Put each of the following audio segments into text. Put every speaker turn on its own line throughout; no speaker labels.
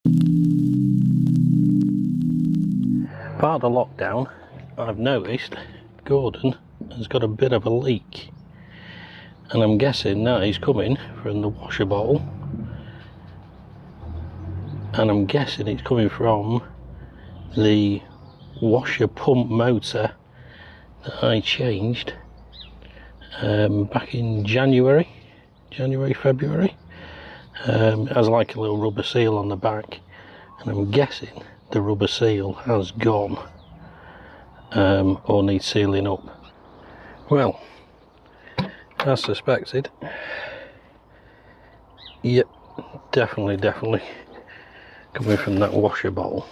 Part of the lockdown, I've noticed Gordon has got a bit of a leak, and I'm guessing that he's coming from the washer bottle, and I'm guessing it's coming from the washer pump motor that I changed back in January, February. It has like a little rubber seal on the back, and I'm guessing the rubber seal has gone or needs sealing up. Well, as suspected, yep, definitely coming from that washer bottle.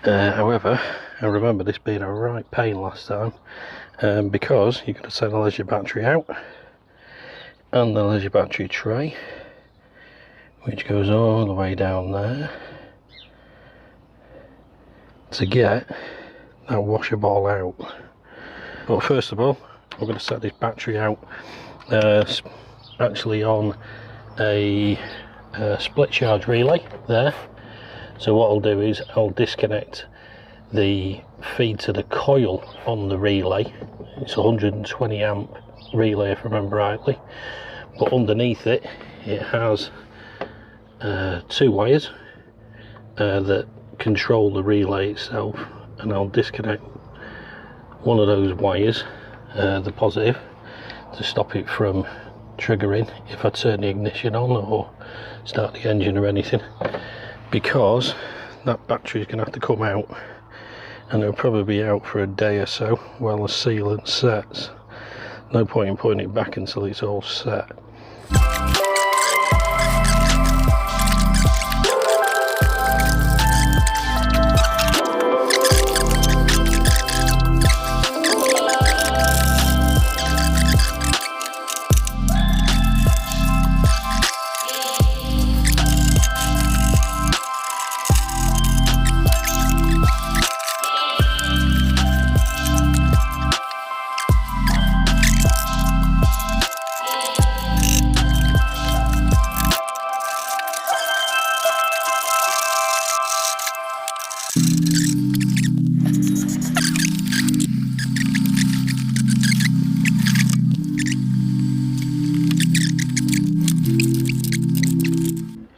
However, I remember this being a right pain last time, because you've got to take the leisure battery out and the leisure battery tray, which goes all the way down there, to get that washer bottle out. But first of all, we're going to set this battery out actually on a split charge relay there. So what I'll do is I'll disconnect the feed to the coil on the relay. It's a 120 amp relay if I remember rightly, but underneath it has two wires that control the relay itself, and I'll disconnect one of those wires, the positive, to stop it from triggering if I turn the ignition on or start the engine or anything, because that battery is going to have to come out, and it'll probably be out for a day or so while the sealant sets. No point in putting it back until it's all set.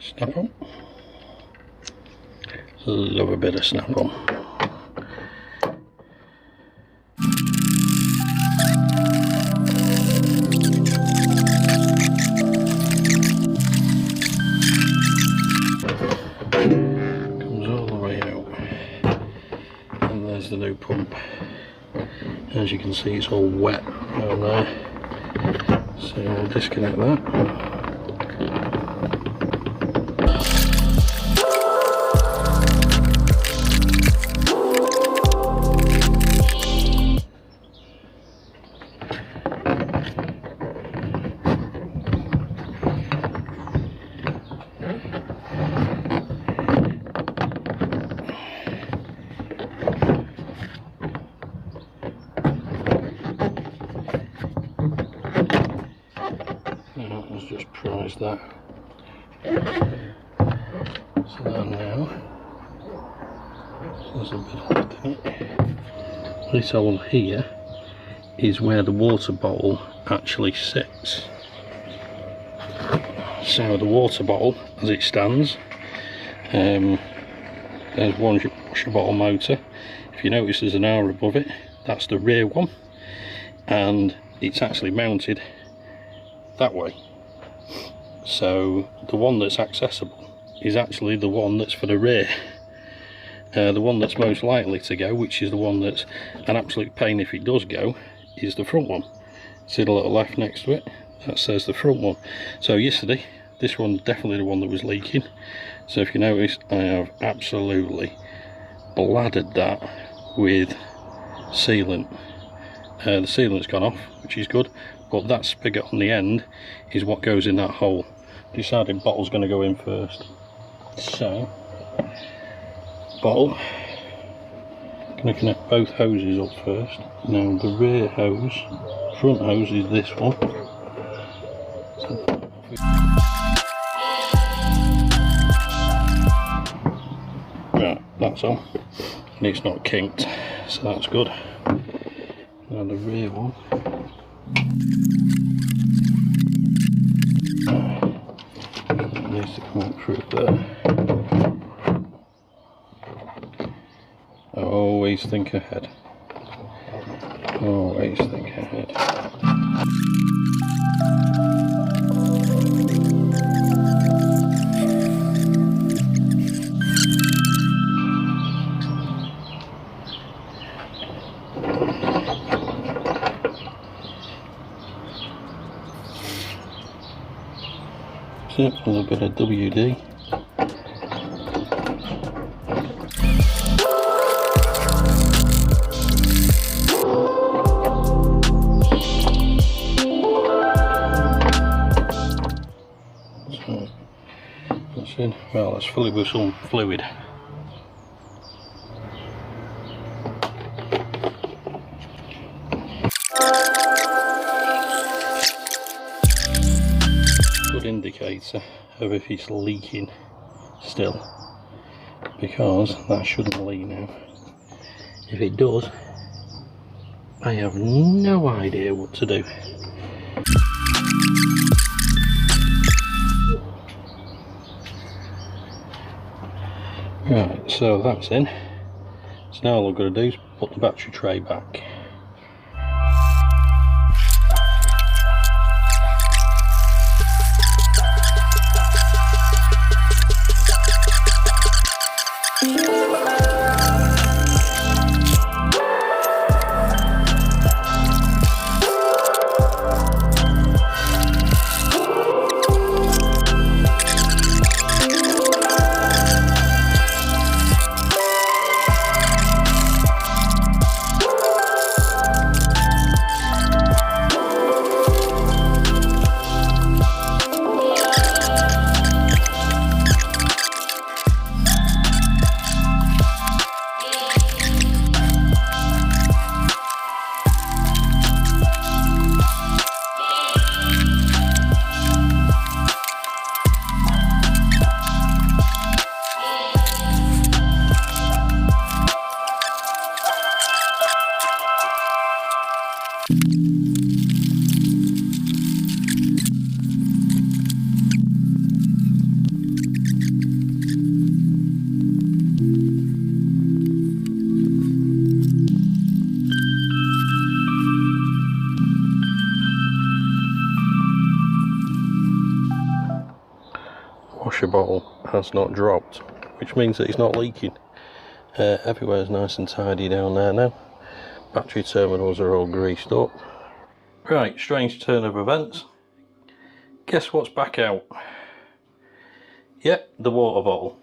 Snap on. Love a bit of snap on. Comes all the way out, and there's the new pump. As you can see, it's all wet down there, so we'll disconnect that. Let's just prise that. So that now, there's a bit left in it. This hole here is where the water bottle actually sits. So the water bottle, as it stands, there's one washer bottle motor. If you notice, there's an R above it. That's the rear one, and it's actually mounted that way. So the one that's accessible is actually the one that's for the rear. The one that's most likely to go, which is the one that's an absolute pain if it does go, is the front one. See the little left next to it? That says the front one. So yesterday, this one's definitely the one that was leaking. So if you notice, I have absolutely bladdered that with sealant. The sealant's gone off, which is good, but that spigot on the end is what goes in that hole. Decided bottle's going to go in first. So, bottle, going to connect both hoses up first. Now the rear hose, front hose is this one. So, that's all, and it's not kinked, so that's good. Now the rear one. It needs to come up through there. Always think ahead. Always think ahead. A little bit of WD. So that's in. Well, let's fill it with some fluid. Indicator of if it's leaking still, because that shouldn't leak now. If it does, I have no idea what to do. Right, so that's in. So now all I've got to do is put the battery tray back. Washer bottle has not dropped, which means that it's not leaking. Everywhere's nice and tidy down there now. Battery terminals are all greased up. Right, strange turn of events. Guess what's back out? Yep, the water bottle.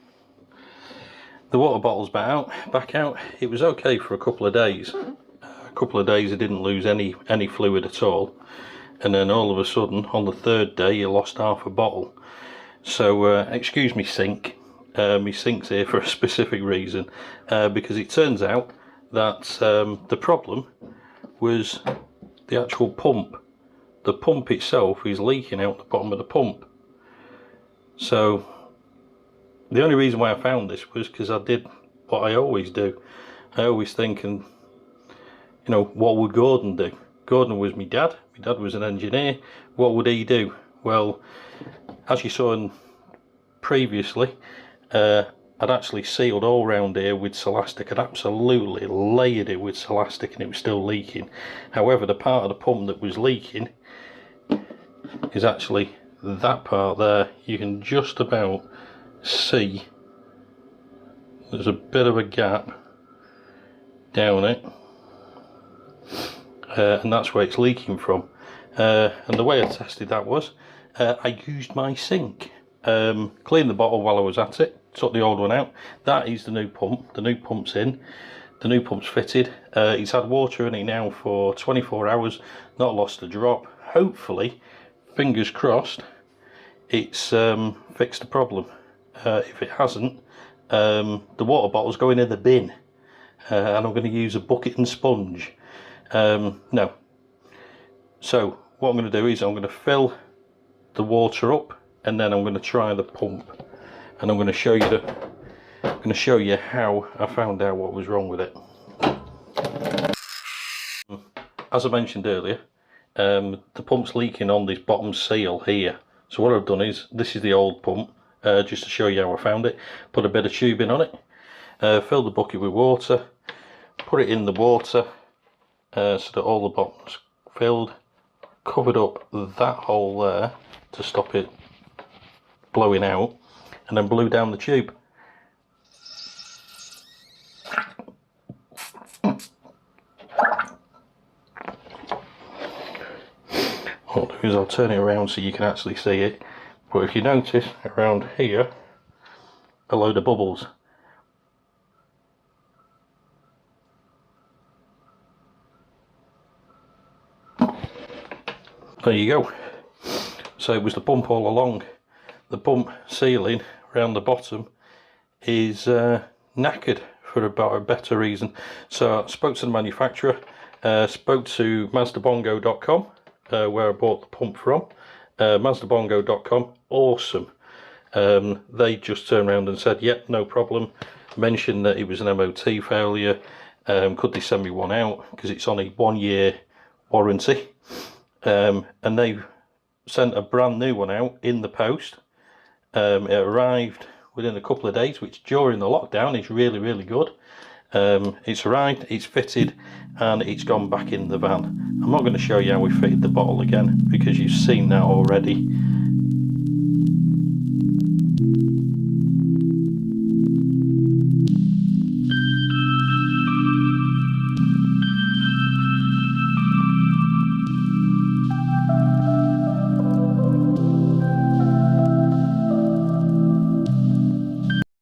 The water bottle's back out. It was okay for a couple of days. A couple of days I didn't lose any fluid at all, and then all of a sudden on the third day you lost half a bottle. So excuse me sink, my sink's here for a specific reason, because it turns out that the problem was the actual pump. The pump itself is leaking out the bottom of the pump. So the only reason why I found this was because I did what I always do. I always think, and you know, what would Gordon do? Gordon was my dad. My dad was an engineer. What would he do? Well, as you saw in previously, I'd actually sealed all round here with Celastic. I'd absolutely layered it with Celastic and it was still leaking. However, the part of the pump that was leaking is actually that part there. You can just about see there's a bit of a gap down it, and that's where it's leaking from. And the way I tested that was I used my sink, cleaned the bottle while I was at it, took the old one out. That is the new pump. The new pump's in, the new pump's fitted. It's had water in it now for 24 hours, not lost a drop. Hopefully, fingers crossed, it's fixed the problem. If it hasn't, the water bottle's going in the bin, and I'm going to use a bucket and sponge. No. So what I'm going to do is I'm going to fill the water up, and then I'm going to try the pump, and I'm going to show you going to show you how I found out what was wrong with it. As I mentioned earlier, the pump's leaking on this bottom seal here. So what I've done is, this is the old pump, just to show you how I found it. Put a bit of tubing on it, filled the bucket with water, put it in the water so that all the bottom's filled, covered up that hole there to stop it blowing out, and then blew down the tube. What I'll do is I'll turn it around so you can actually see it, but if you notice around here, a load of bubbles. There you go. So it was the pump all along. The pump sealing around the bottom is knackered for about a better reason. So I spoke to the manufacturer, spoke to MazdaBongo.com, where I bought the pump from. MazdaBongo.com, awesome. They just turned around and said, yep, no problem. Mentioned that it was an MOT failure. Could they send me one out, because it's on a 1-year warranty. And they sent a brand new one out in the post. It arrived within a couple of days, which during the lockdown is really, really good. It's arrived, it's fitted, and it's gone back in the van. I'm not going to show you how we fitted the bottle again, because you've seen that already.